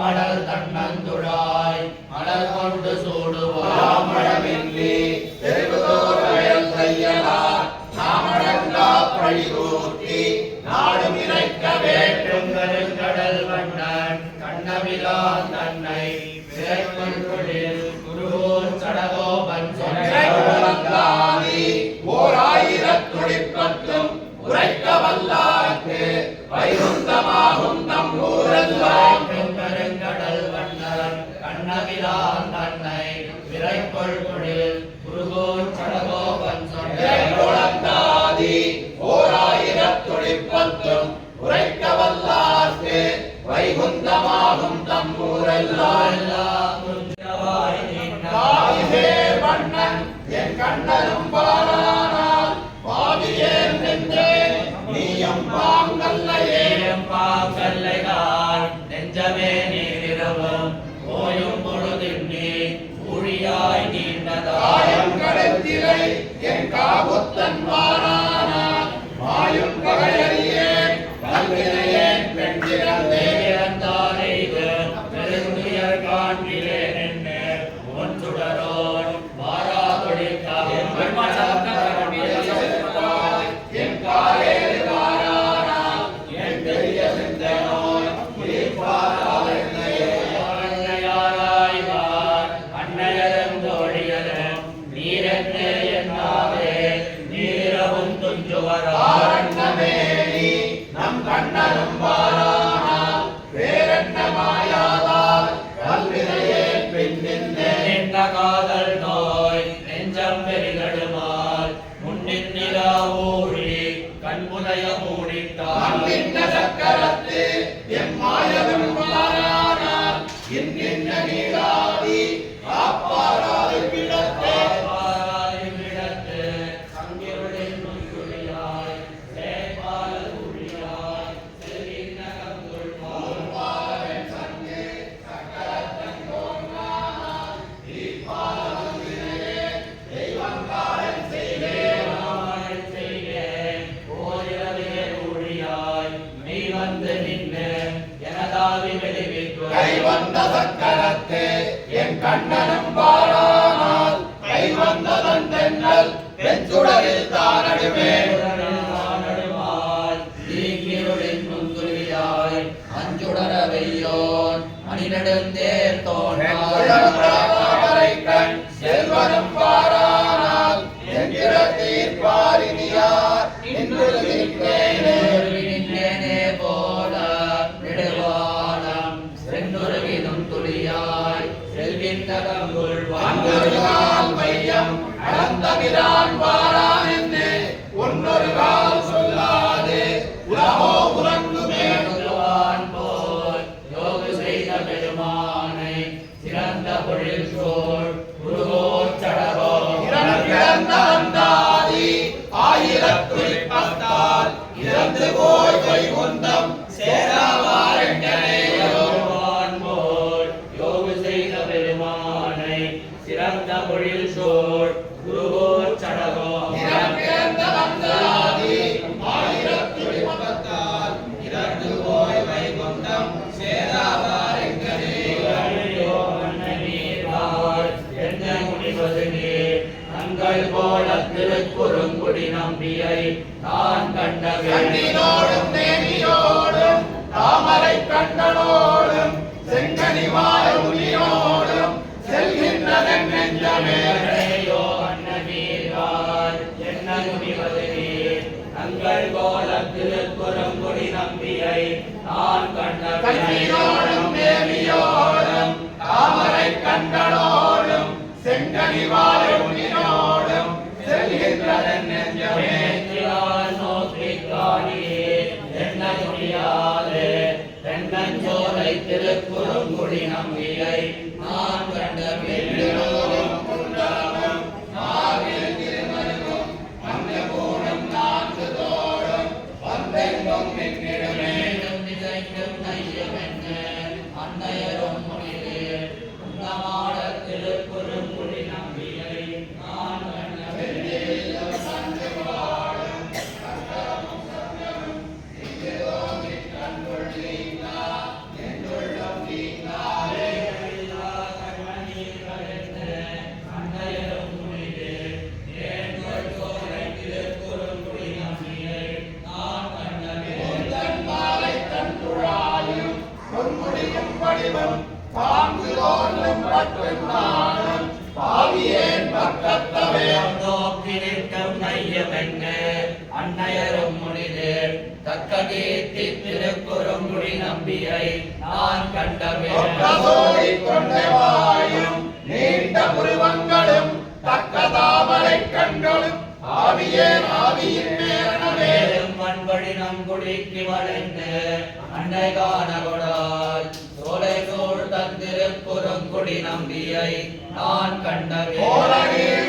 மடல் தன்னந்துழாய் மலர் கொண்டு சூடுவாய் மழமின்றி தெருவுதோர் வயல் தையலார் நாமடங்கா பழிகூட்டி நாடும் இறைக்க வேற்றும் கருங்கடல் வண்ணன் கண்ணமிலான் தன்னை விரைக்குள் தொழில் குருவோர் சடகோபன் சொன்னாதி ஓர் ஆயிரத்துளிப்பத்தும் உரைக்க வல்லார்க்கு வைகுந்தமாகும் நம் ஊரெல்லாம் கருங்கடல் வண்ணன் கண்ணமிலான் தன்னை விரைக்குள் தொழில் குருவோர் சடகோபன் சொன்னாதி ஓர் ஆயிரத்துளிப்பத்தும் உரைக்க வல்லார்க்கு வைகுந்தமாகும் நம் ஊரெல்லாம் வண்ணன் என் கண்ணனும் பாரானால் பாவியேன் நெஞ்சே நீயம் பாங்கல்லையேம் பாங்கல்லைதான் நெஞ்சமே நீரிரவும் ஓயும் பொழுதின் நீ ஊழியாய் நீண்டதாயம் கடத்திரை என் காபுத்தன் பாரானால் மாயும் பகையறியேன் கல்வினையேன் பெண் திறந்தே இறந்தாரே இது பெருந்துயர் காண்கிறேன் என்ன ஒன் சுடரோன் நம் கண்ணனும் வாரானால் வேறென்ன மாயாதால் கல்வினையே பின்னின்ன காதல் நோய் நெஞ்சம் பெரிகடுமால் முன்னின் நிலா ஊழி கண்புதைய மூடிட்டான் சக்கரத்து எம்மாயதும் வாரானால் இன்னின்ன நீளாதி காப்பாராது விடத்தே கைவந்த சக்கரத்து என் கண்ணனும் பாரானால் கைவந்ததன் தென்னல் பெஞ்சுடரில் தானடுவேன் அஞ்சுடர வெய்யோன் மணிநெடுந்தேர் தோன்றை கண் செல்வனும் பாரானால் என்கிற தீர்ப்பாரினியார் நின்று போல நெடுவானம் சென்னுருகினும் துளியாய் செல்கின்ற கங்குள் வாங்கொருகால் மையம் அளந்தவிரான் வாரான் என்று ஒன்னொரு கால் சொல்லாது உலகோ உறங்குமே போல் யோகு செய்த பெருமானை சிறந்த பொழில் சோழ் குருகோர் சடகோ இறந்த வந்தாதி ஆயிரத்துளிப்பத்தால் இறந்து போய் வைகுந்தம் யோகு செய்த பெருமானை சிறந்த பொழில் சோழ் குருகோர் சடகோ இறந்த வந்தாதி ஆயிரத்துளிப்பத்தால் இறந்து போய் வைகுந்தம் சேராவாரெங்கனே என்ன முடிவது நீர் தங்கள் போல திருக்குறுங்குடி நம்பியை நான் கண்ட கண்ணினோடும் தேனியோடும் தாமரை கண்டனோடும் செங்கனிவாய உனியோடும் செல்கின்றதன் நெஞ்சமேயோ அன்னவீரார் என்ன முடிவது நீர் தங்கள் போல திருக்குறுங்குடி நம்பியை நான் கண்ட கண்ணினோடும் தேனியோடும் தாமரை கண்டனோடும் செங்கனிவாய உனியோடும் செல்கின்றதன் நெஞ்சமே என்ன முடியாது தென்னஞ்சோலை திருக்குறுங்குடி நம்பியை நான் கண்ட வெள்ளினோடும் குண்டலமும் மார்பில் திருமருகும் மஞ்ச பூணும் நான்கு தோடும் வந்தை தக்க கீர்த்தி திருக்குறுங்குடி நம்பியை நான் கண்டவே நீண்ட புருவங்களும் தக்க தாமரை கண்களும் ஆவியேன் ஆவியின் மேலனவே மண்படி நங்குடிக்கு வளைந்து அன்னை காணகொடால் சோலை சோழ் தந்திருக்குறுங்குடி நம்பியை நான் கண்டவே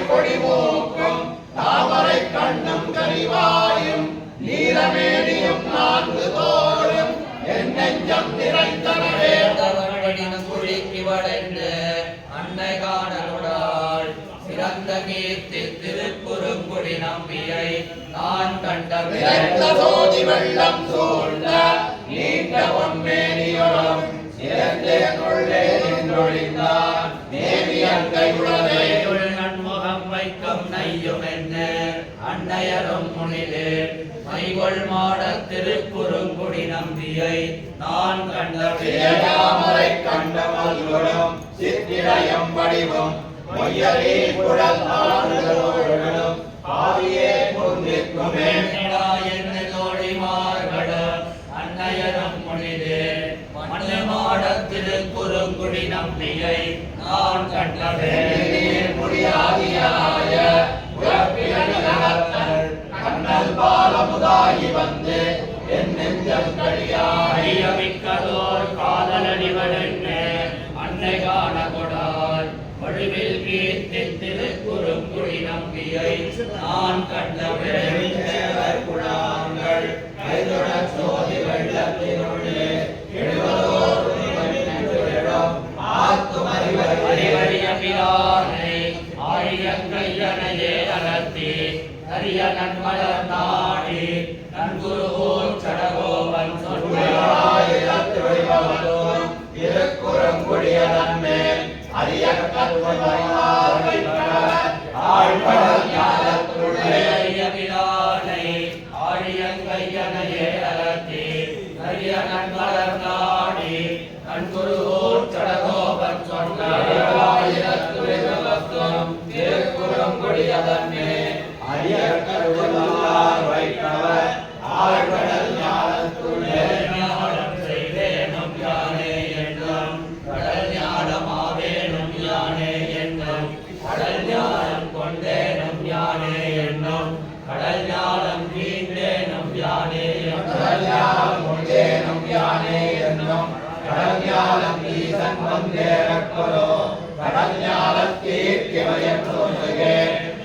கொடி மூக்கும் தாமரை கண்ணும் கனிவாயும் நீலமேனியும் நான்கு தோளும் என் நெஞ்சம் நிறைந்தனவே குழிக்கு வளைந்து அன்னை காணலுடால் சிறந்த கீர்த்தி திருக்குறுங்குடி நம்பியை நான் கண்டவே சோதி வெள்ளம் சூழ்ந்த நீண்ட பொன்மேனியோடும் சிறந்தே நின்றொழிந்தான் தேவியங்கையுடனே நன்முகம் வைக்கும் நையும் என்ன அன்னையரும் முனிலே மைகொள் மாட திருக்குறுங்குடி நம்பியை நான் கண்டவே தாமரை கண்டமல்களும் சித்திரயம் வடிவும் மொய்யலே குழல் ஆடுகளும் ஆவியே பொன்னிற்குமே தோழிமார்களும் அன்னையரும் முனிலே மண்ணு மாட திருக்குறுங்குடி நம்பியை நான் கண்டவே முடியாதியாய கண்ணல் பாலமுதாகி வந்து என் நெஞ்சம் கழியாமிக்கதோர் காதலடிவடென்ன அன்னை காணகொடால் வடிவில் கீர்த்தி திருக்குறுங்குடி நம்பியை நான் கண்டவே குழாங்கள் கைதொடர் சோதி வெள்ளத்தினுள்ளே அறிவறிய பிரானை ஆழியங்கையனையே அலர்த்தி அரிய நன்மலர் நாடி நன்குருகோர் சடகோபன் திருக்குறங்குடியதன் மேல் அரிய அறிய பிரானை ஆழியங்கையனையே அலர்த்தி அரிய நன்மலர் நாடி நன்குருகோர் சடகோபன் திருக்குறங்குடியதன் மேல் அரிய கருவல்லார் வைத்தவர் ஆழ்கடல் ஞானத்துள்ளே ஞானம் செய்வேனும் யானே என்னும் கடல் ஞானமாவேனும் யானே என்னும் கடல் ஞானம் கொண்டேனும் யானே என்னும் கடல் ஞானம் கீண்டேனும் யானே கடல் ஞானம் கொண்டேனும் யானே என்னும் கடல் ஞானம் ஈசன் வந்தேரக்கொலோ கடல் ஞானத்தீர்க்கிமயம் சொல்லுகே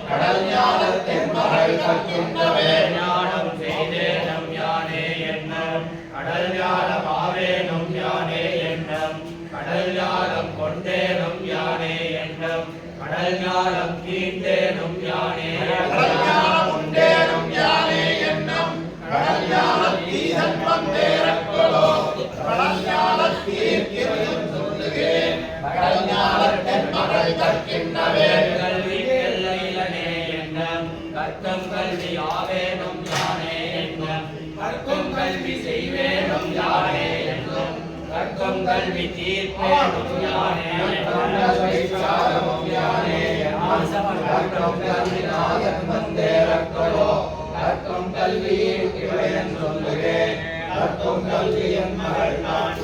கடல் ஞானத்தின் மகள் கற்கின்றவே ஞானம் செய்தேனும் யானே என்னும் கடல் ஞானம் ஆவேனும் யானே என்னும் கடல் ஞானம் கொண்டேனும் யானே என்னும் கடல் ஞானம் கீண்டேனும் யானே கடல் ஞானம் உண்டேனும் யானே என்னும் கடல் ஞானம் ஈசன் வந்தேரக்கொலோ கடல் ஞானத்தீர்க்கிமயம் சொல்லுகே கடல் ஞானத்தின் மகள் கற்கின்றவே கல்வி எல்லையிலனே என்னும் கற்கும் கல்வி ஆவேனும் யானே என்னும் கற்கும் கல்வி செய்வேனும் யானே என்னும் கற்கும் கல்வி தீர்ப்பேனும் யானே வைச்சாரமும் யானே கற்கும் கல்வி நாதன் வந்தேரக்கொலோ கற்கும் கல்வியில் இவையன் சொல்லுகே கற்கும் கல்வியின் மகள் நான்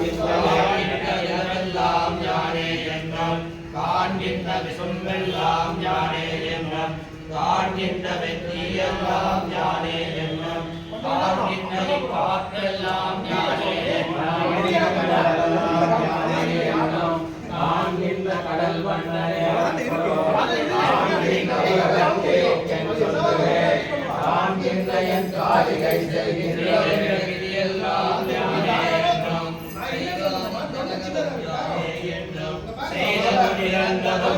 எல்லாம் யானே என்னும் காண்கின்ற விசும்பெல்லாம் யானே என்னும் காண்கின்ற வெற்றியெல்லாம் யானே என்னும் காண்கின்ற காற்றெல்லாம் யானே என்னும் காண்கின்ற கடல் வண்ணரே காண்கின்ற என் காரிகை செல்கின்ற எல்லாம் யானே செய்ததும்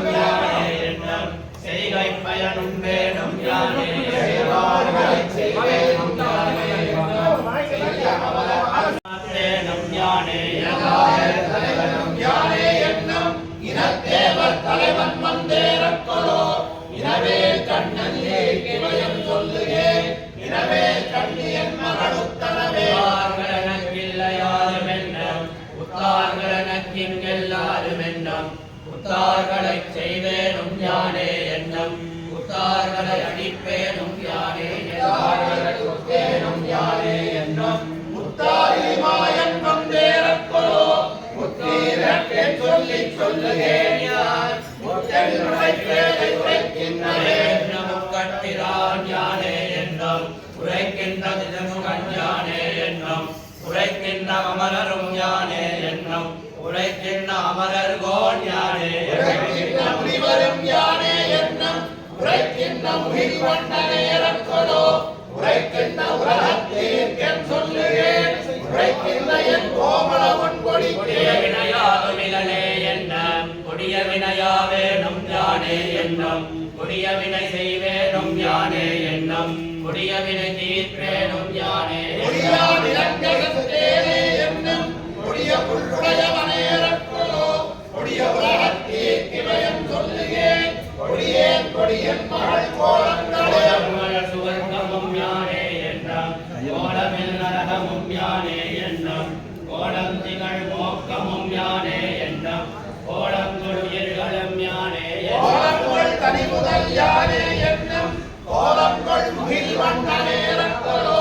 யானே என்னும் செய்கை பயனும் வேணும் யானே செய்வேனும் யானே வேணும் யானே தலைவனும் யானே என்னும் இனத்தேவர் தலைவன் வந்தேரக்கொலோ இனவே கண்ணன் ஏகிவயம் சொல்லுகே இனவே கண்ணியன் மகளுத்தனவே எனக்கில்லையாரும் என்னும் உத்தார்களனக்கின் எல்லாரும் என்னும் உத்தார்களை செய்வேனும் யானே என்னும் உத்தார்களை அடிப்பேனும் யானே உத்தேனும் யானே என்னும் சொல்லுகேன் யான் முத்தென்று உரைப்பேதை உரைக்கின்றேன் முக்கட்டிரான் யானே என்னும் உரைக்கின்ற திசமுகன் யானே என்னும் உரைக்கின்ற அமரரும் யானே என்னும் உரைக்கின்ற அமரர்கோன் யானே உரைக்கின்ற முனிவரும் யானே என்னும் உரைக்கின்ற முகில் வண்ணனே எனக்கொலோ உரைக்கின்ற உலகத்தீர்க்கன் சொல்லுகேன் உரைக்கின்ற என் கோமள பொன்கொடி கொடிய வினையாகுமிகளே என்னும் கொடிய வினையாவேனும் யானே என்னும் கொடிய வினை செய்வேனும் யானே என்னும் கொடிய வினை தீர்ப்பேனும் யானே கொடியா விலங்ககத்தேனே என்னும் கொடிய புல்லுடையவனே எனக்கொலோ கொடிய உலகத்தீர்க்கிவயம் சொல்லுகேன் கொடியேன் கொடியன் மகள் கோலங்களே சுவர்க்கமும் யானே என்னும் கோலமில் நரகமும் யானே என்னும் கோலம் திகழ் மோக்கமும் யானே என்னும் கோலங்குள் உயிர்களும் யானே கோலங்கள் தனி முதல் யானே என்னும் கோலங்கள் முகில் வண்ணனே எனக்கொலோ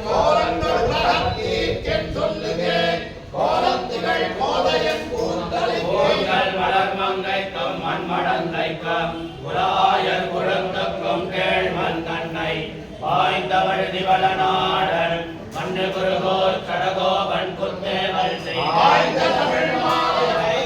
கோலங்கள் உலகத்தீர்க்கன் சொல்லுகேன் கோலத்திகள் கோதையன் கூந்தலை கோங்கள் வளர்மங்கைக்கும் மண்மடந்தைக்கும் உலாயர் குழந்தக்கும் கேழ்வன் தன்னை வாய்ந்தவள் திவளநாடன் மண்ணு குருகோர் கடகோபன் குத்தேவல் ஆய்ந்த செய்த தமிழ் மாலை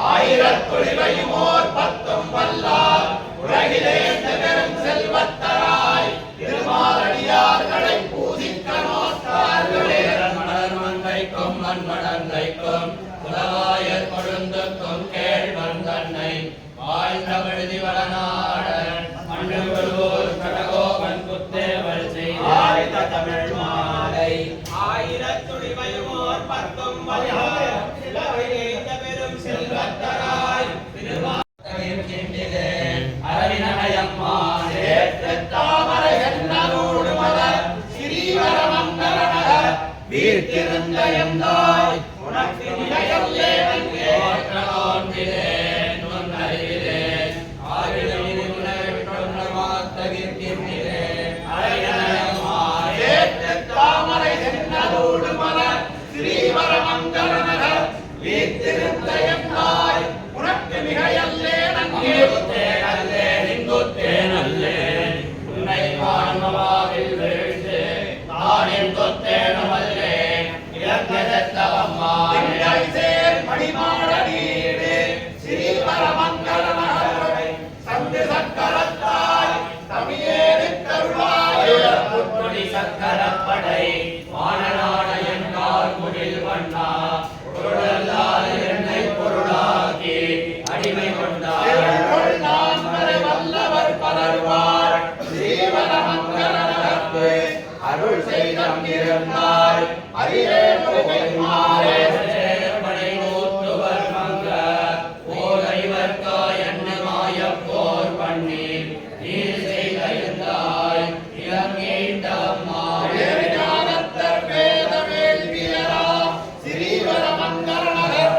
ஆயிரத்தொழிவையும் ஓர் பத்தும் வல்லார் உலகிலே பெரும் செல்வத்தராய் திருமாலடியார்களை பூசிக்க நோத்தார்களே மலர் மங்கைக்கும் மண்மடந்தைக்கும் உலாயர் கொழுந்துக்கும் கேழ்வன் தன்னை வாய்ந்தவள் திவளநாடன் மண்ணு குருகோர் கடகோபன் குத்தேவல் ஆய்ந்த செய்த தமிழ் மாலை ஆயிரத்துளிவையுமோர் பத்தும் வல்லார் பெரும் செல்வத்தராய் அரவினயம்மானே தாமரை என்னோடு மலர் ஸ்ரீவரமங்கல நகர் வீட்டிருந்த எந்தாய் உனக்கு நிலையல்லே நங்கே தாமரை என்னோடு மலர் ஸ்ரீவரமங்கல நகர் வீட்டிருந்த எந்தாய் உனக்கு மிகையல்லே நங்கே திங்கள் சேர் மணிமாட நீடு ஸ்ரீவரமங்கல நகரை சந்து சக்கரத்தாய் தமிழேறு கருளாய் சக்கரப்படை வானநாடையன் கால் முகில் வண்ணா பொருளல்லாத என்னை பொருளாக்கி அடிமை கொண்டார் திருக்குள் நான் வரை வல்லவர் பலர்வார் ஸ்ரீவரமங்கல நகர்க்கு அருள் செய்தம் இருந்தாய் அரியே முருகை மாறே படை நூற்றுவர் மங்க ஓரைவர்க்கா என்ன மாயப் போர் பண்ணி நீர் செய்த இருந்தாய் இளங்கேண்டம்மாவே ஞானத்தர் வேத வேள்வியரா ஸ்ரீவரமங்கல நகர்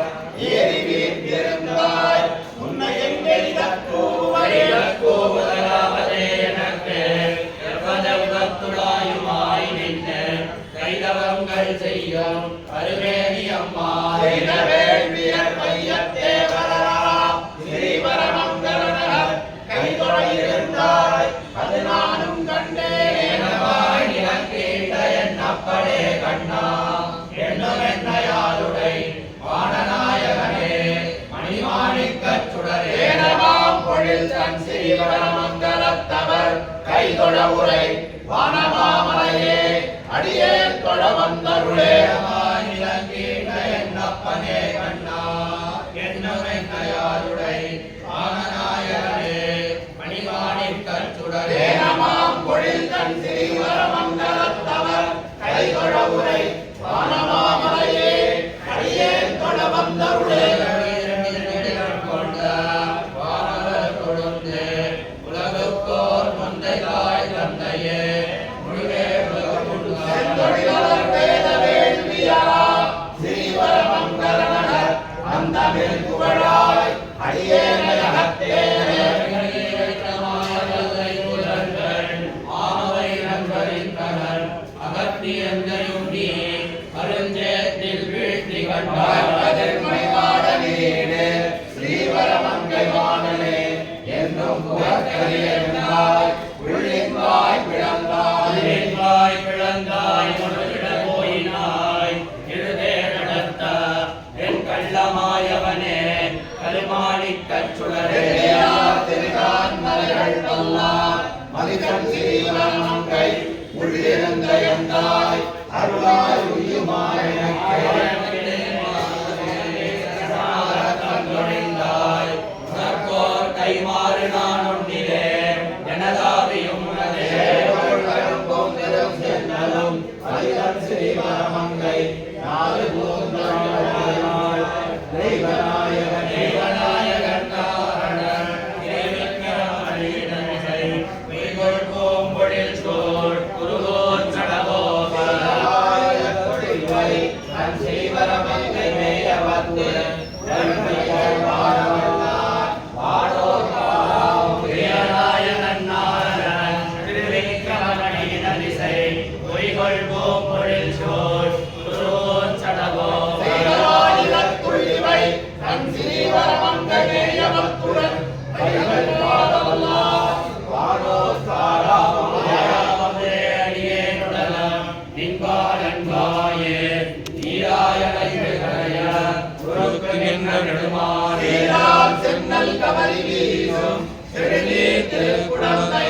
ஏறி வீட்டிருந்தாய் உன்னை எங்கே கூவரே கோபுதலாவதே எனக்கு எவ்வளவுத்துளாயுமாய் நின்று கைதவங்கள் செய்யும் அருமேனி அம்மா செய்த வேள்வியர் மையத்தே வரலா ஸ்ரீவரமங்கல நகர் கைதொழ இருந்தாய் அது நானும் கண்டேன் நிலக்கீட்ட என்னப்படே கண்ணா என்னும் என்னையாளுடை வானநாயகனே மணிமாணிக்கச் சுடரே ஏனமாம் பொழில் தன் ஸ்ரீவரமங்கலத்தவர் கைதொழ உரை வானமாமலையே அடியே தொழ வந்தருளே நிலக்கீட்ட என்னப்பனே கண்ணா என்னும் என்னையாளுடை வானநாயகனே மணிமாணிக்கச் சுடரே ஏனமாம் பொழில் தன் ஸ்ரீவரமங்கலத்தவர் கைதொழ உரை வானமாமலையே அடியே தொழ வந்தருளே கொண்ட வானவர் கொழுந்து உலகுக்கோர் முந்தையாய் தந்தையே முழுவே செந்தொழிலர் வேத வேள்வியரா ஸ்ரீவரமங்கல நகர் அந்தமில் புகழாய் அடியேனை அகத்தேனே அருஞ்சேத்தில் வீழ்த்தி மணிமாட நீடு ஸ்ரீவர கரியெழுந்தாய் உள்ளின்வாய் பிளந்தாய் முழுகிட போயினாய் எழுதே நடத்த என் கள்ளமாயவனே கருமாணிக்கச் சுடரே திருகான் மலைகள் வல்லார் மதிகன் ஸ்ரீவரமங்கை உள்ளிருந்த எந்தாய் அருளாய் உய்யுமாய் கைமாறு நான் ஒன்றிலே எனதாவியும் ஸ்ரீவரமங்கை நாலு தேவநாயகன் காரணன் கோம்பொழில் சோழ் குருகோன் சடகோபை ஸ்ரீவரமங்கை மேயவத்து சென்னல் கவரி வீசும் செழுநீர் திருக்குடந்தை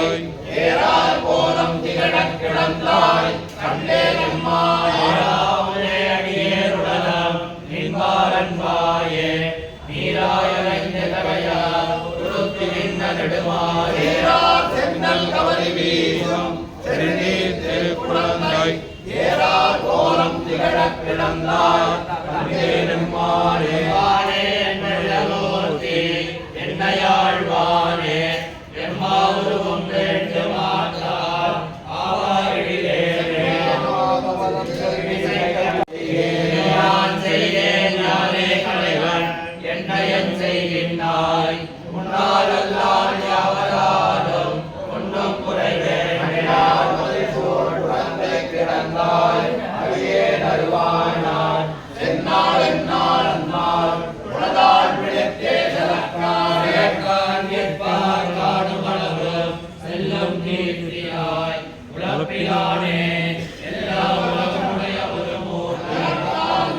ஏறார் போலம் திகழக் கிடந்தாய் கண்டே நம்மாயே அடியேருடலம் நின்பாரன்பாயே நீராயலைந்தகையா குருத்தி நின்ன நெடுமாறே சென்னல் கவரி வீசும் செழுநீர் திருக்குடந்தை ஏறார் போலம் திகழக் கிடந்தாய் கண்டே நம்மாயே என்னையாழ்வானே எம்மாவுருவும் வேண்டுமாட்டார் ஆவாயிலே நான் செய்தேன் யாரே கலைவன் என்னையன் செய்கின்றாய் முன்னாலெல்லாம் யாவராலும் ஒன்றும் குறைவே கிடந்தாய் அடியே நருவானான் என்னால் என்னால் அன்னால் உலகால் விளக்கே செல்லும் நீர்த்தியாய் உலப்பிலானே எல்லா உலகமுடைய ஒரு மூர்த்திக்கார்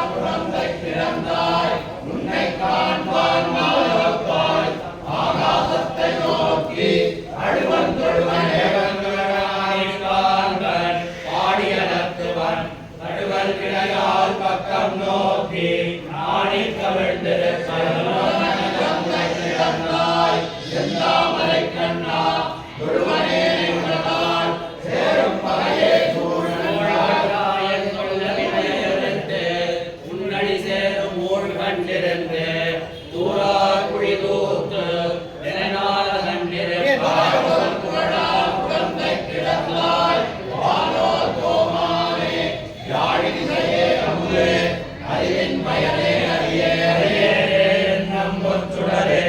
குழந்தை பிறந்தாய் உன்னை காண்பான் மாலப்பாய் ஆகாசத்தை நோக்கி அழுவன் தொழுவன் காண்பன் பாடியலத்துவன் நடுவல் கிளையால் பக்கம் நோக்கி நாடி கவிழ்ந்திருப்பாய் செந்தாமரை கண்ணா தொழுவனே நின்றதால் சேரும் பகையே சூழலாயன் கொள்ளவினையறிந்து உன்னடி சேரும் ஊழ் கண்டிருந்து தூரா குழி தூத்து எனால் கண்டிருப்பாய் குழந்தை கிடந்தாய் வானோ கோமானே யாழிசையே அமுதே அறிவின் பயனே அறியே என்னும் பொச்சுடரே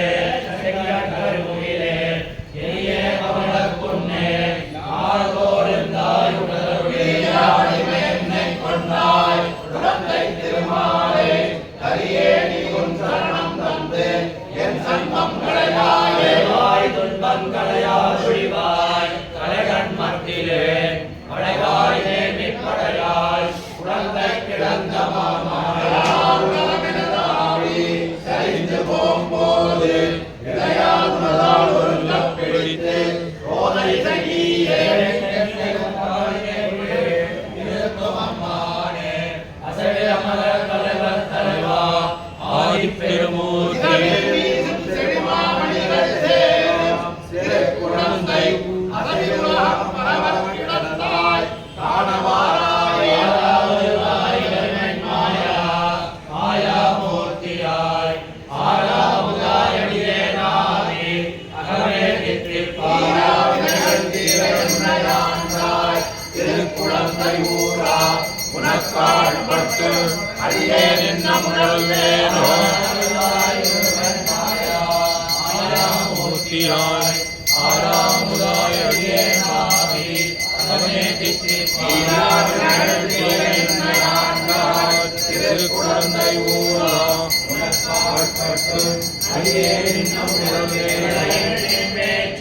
Amen.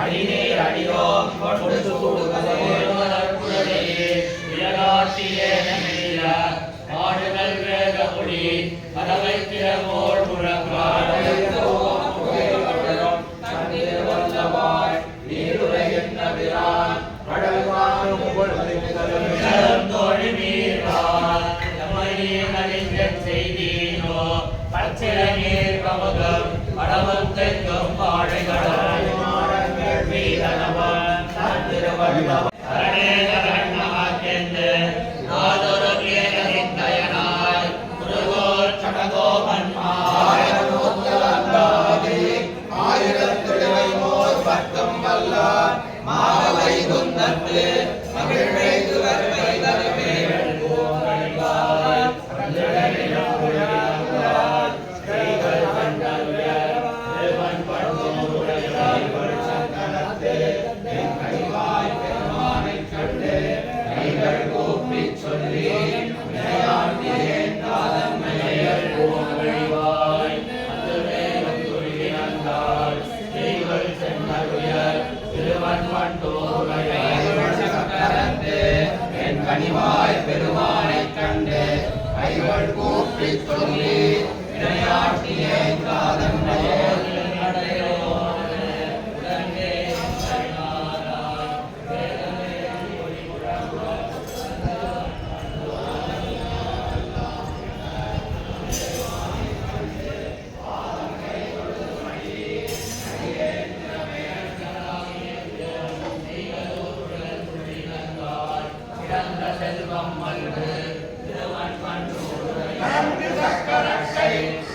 அடிநீர் அடியோம் கொண்டு சூடுவதே வியலாட்டியே நெல்ல ஆடுதல் வேத ஒளி பறவை திறமோள் முழங்காடுவல்லவாய் நீருரையின் நபிரான் கடல்வானும் தோழி மீறான் செய்தீனோ பச்சில நீர் கமகம் படவம் தெங்கும் பாடைகள் வீரனவன் திருவள்ளுவன் கனிவாய் பெருமானை கண்டு கைகள் கூப்பி சொல்லி விளையாட்டியே காதன்மையே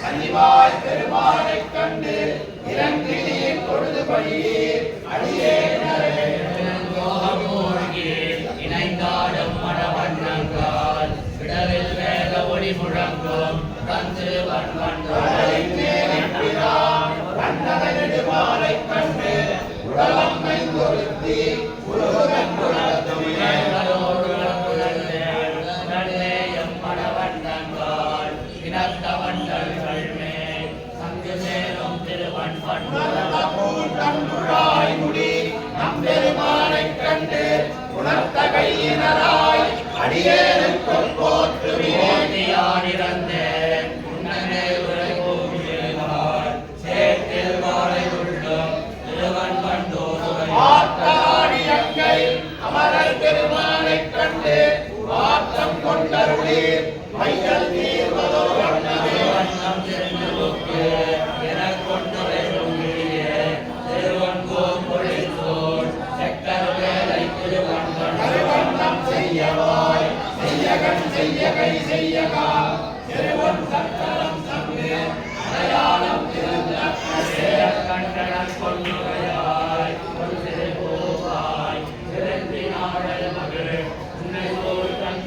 கனிவாய் பெருமானை கண்டு இறங்கி நீர் பொழுதுபடி அடியே இணைந்தாடும் மடவண்ணங்கால் விடவில் வேத ஒளி முழங்கும் தந்து வன்வன்மாலை கண்டு உடலம் மைந்தொருத்தி பெருமானை கண்டு உணர்த்த கையினராய் அடியேனுக்கு போற்றுவியானிறந்தேன் உன்னே உரை கோவிலார் சேற்றில் மாலை உள்ளும் திருவன் கண்டோருடையாடியங்கை அமரர் பெருமானை கண்டு ஆத்தம் கொண்டருளீர் மையல் தீர்வதோ வண்ணம் சென்று எனக் கொண்டு செய்யகை செய்யகா திருவன் சக்கரம் சங்கு அடையாளம் திருந்த கண்டனம் கொள்ளுகையாய் போவாய் திறந்தி நாடல் மகள் உன்னை போல் தன்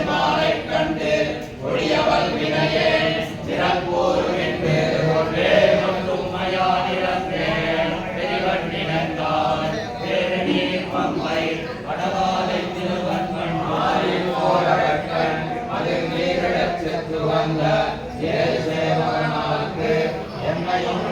மாலை கண்டு ஒளியவல் வினையே திறப்போரும் என்று பெரிவண்ணினந்தான் பேரணீர் பம்பை வடவாலை திருவன்மன் போரவர்கள் அதில் நீரிடச் சென்று வந்த ஏழு சேவகனாக்கு என்னையும்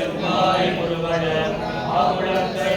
செவ்வாய் முழுவட ஆகுளத்தை